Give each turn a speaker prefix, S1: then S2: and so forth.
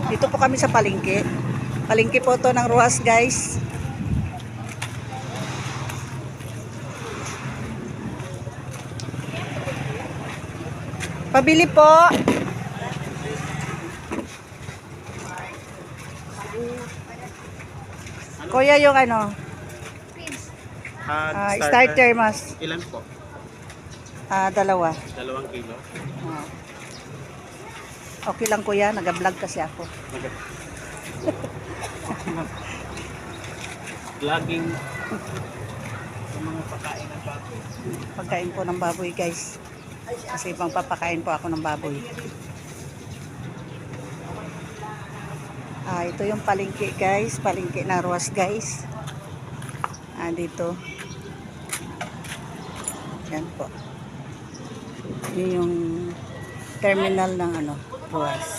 S1: Dito po kami sa palengke. Palengke po to ng Ruas, guys. Pabili po. Kuya, yung ano? Starter mas.
S2: Ilan po?
S1: Dalawa.
S2: 2 kilo.
S1: Okay lang kuya, nag-vlog kasi ako.
S2: Vlogging sa mga pagkain ng baboy.
S1: Pagkain po ng baboy, guys. Kasi pang papakain po ako ng baboy. Ito yung palengke, guys. Palengke na Ruas, guys. Dito. Yan po. Yun yung terminal ng Ruas.